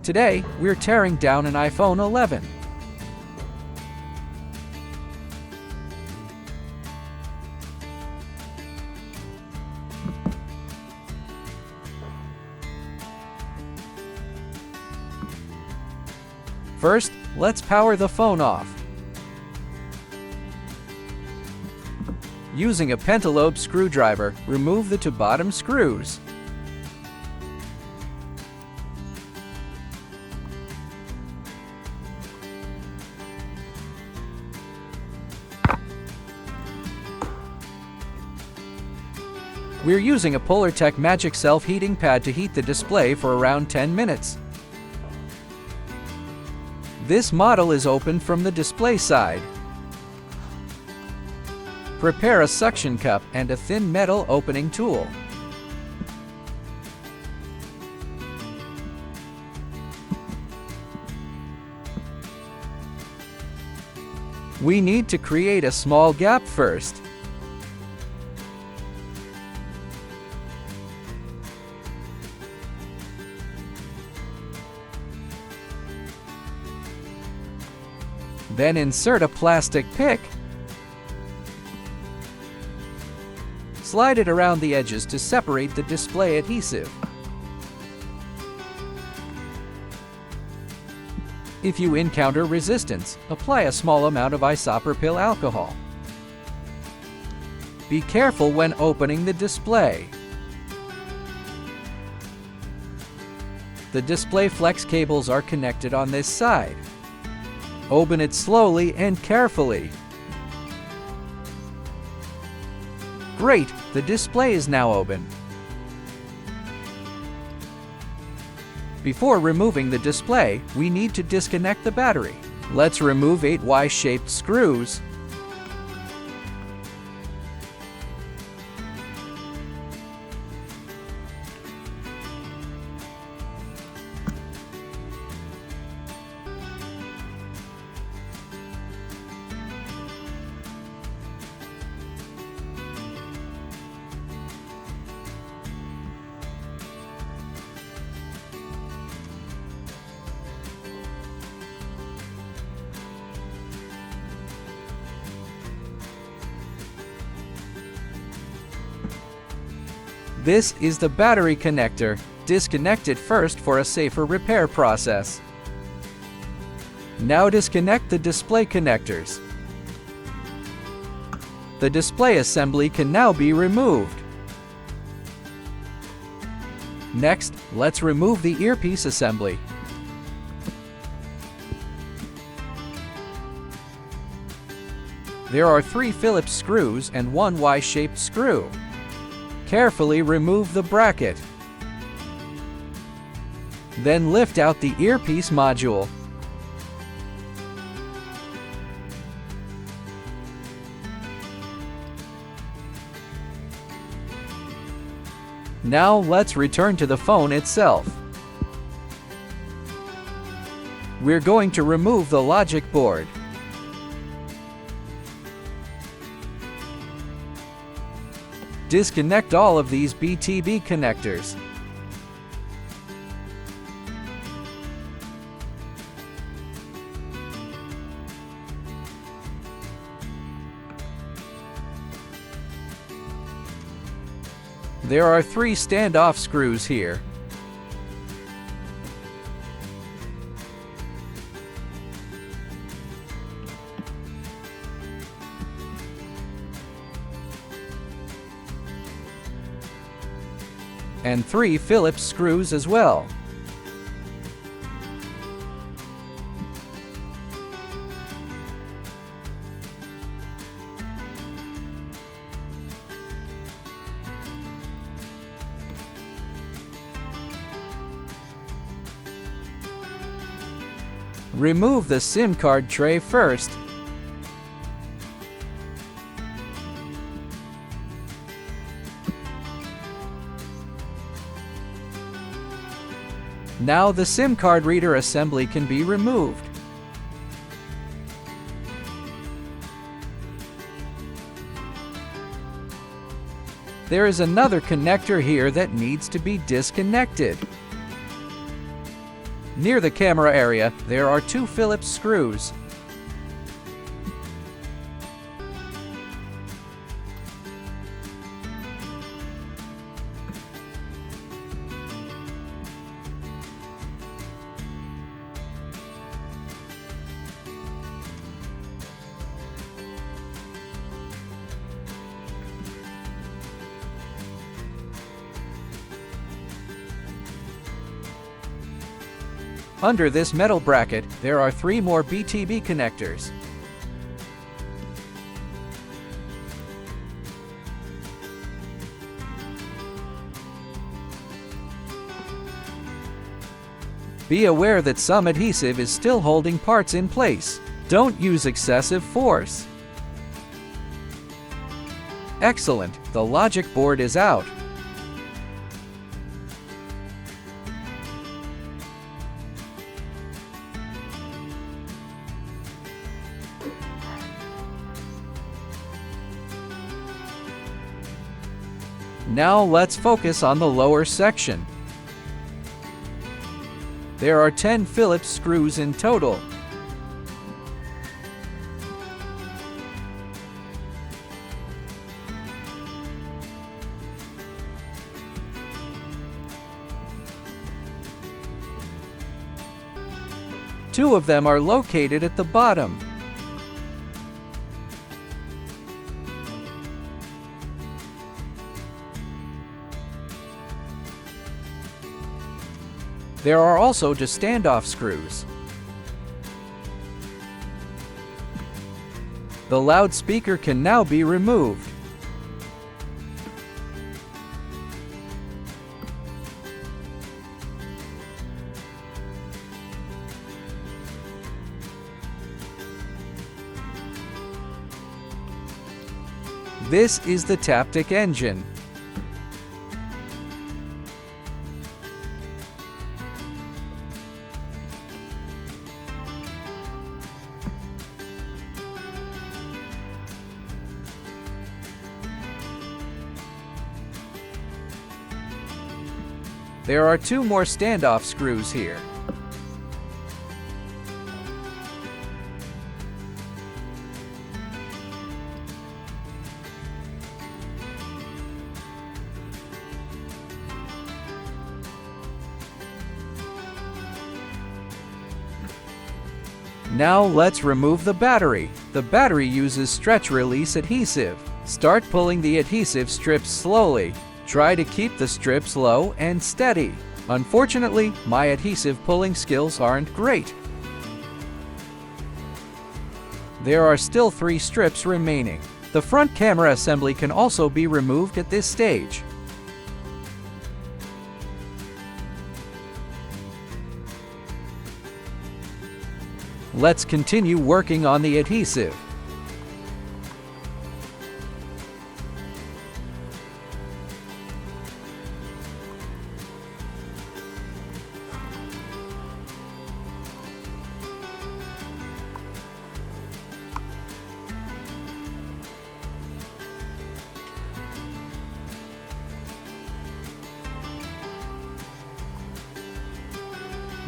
Today, we're tearing down an iPhone 11. First, let's power the phone off. Using a pentalobe screwdriver, remove the two-bottom screws. We're using a PolarTech Magic Self-Heating Pad to heat the display for around 10 minutes. This model is open from the display side. Prepare a suction cup and a thin metal opening tool. We need to create a small gap first. Then insert a plastic pick. Slide it around the edges to separate the display adhesive. If you encounter resistance, apply a small amount of isopropyl alcohol. Be careful when opening the display. The display flex cables are connected on this side. Open it slowly and carefully. Great! The display is now open. Before removing the display, we need to disconnect the battery. Let's remove 8 Y-shaped screws. This is the battery connector. Disconnect it first for a safer repair process. Now disconnect the display connectors. The display assembly can now be removed. Next, let's remove the earpiece assembly. There are 3 Phillips screws and 1 Y-shaped screw. Carefully remove the bracket. Then lift out the earpiece module. Now let's return to the phone itself. We're going to remove the logic board. Disconnect all of these BTB connectors. There are 3 standoff screws here. And 3 Phillips screws as well. Remove the SIM card tray first. Now the SIM card reader assembly can be removed. There is another connector here that needs to be disconnected. Near the camera area, there are 2 Phillips screws. Under this metal bracket, there are 3 more BTB connectors. Be aware that some adhesive is still holding parts in place. Don't use excessive force. Excellent, the logic board is out. Now let's focus on the lower section. There are 10 Phillips screws in total. Two of them are located at the bottom. There are also just standoff screws. The loudspeaker can now be removed. This is the Taptic Engine. There are 2 more standoff screws here. Now let's remove the battery. The battery uses stretch-release adhesive. Start pulling the adhesive strips slowly. Try to keep the strips low and steady. Unfortunately, my adhesive pulling skills aren't great. There are still 3 strips remaining. The front camera assembly can also be removed at this stage. Let's continue working on the adhesive.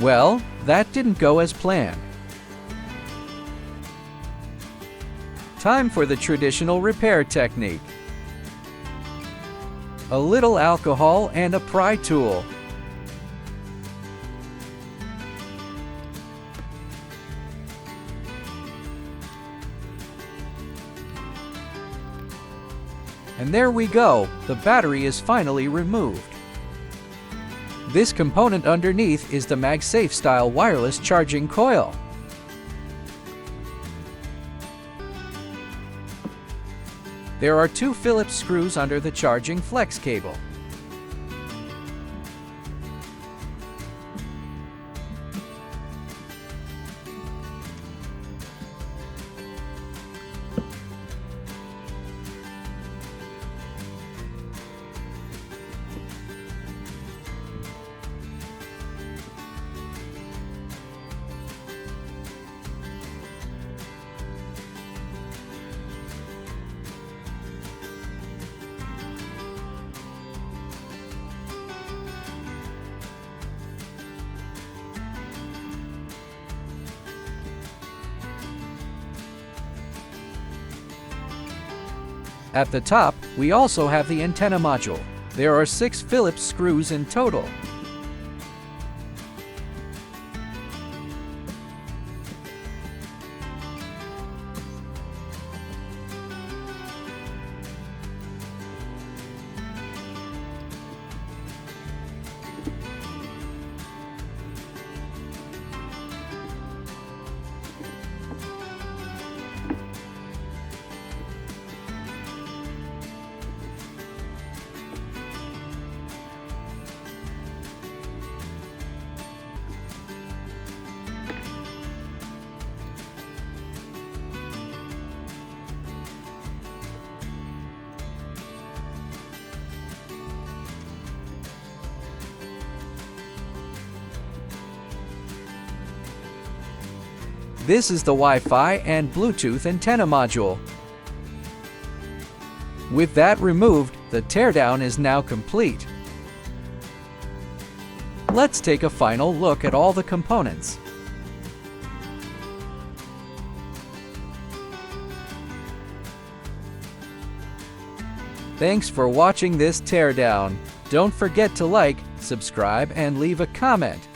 Well, that didn't go as planned. Time for the traditional repair technique. A little alcohol and a pry tool. And there we go, the battery is finally removed. This component underneath is the MagSafe style wireless charging coil. There are 2 Phillips screws under the charging flex cable. At the top, we also have the antenna module. There are 6 Phillips screws in total. This is the Wi-Fi and Bluetooth antenna module. With that removed, the teardown is now complete. Let's take a final look at all the components. Thanks for watching this teardown. Don't forget to like, subscribe, and leave a comment.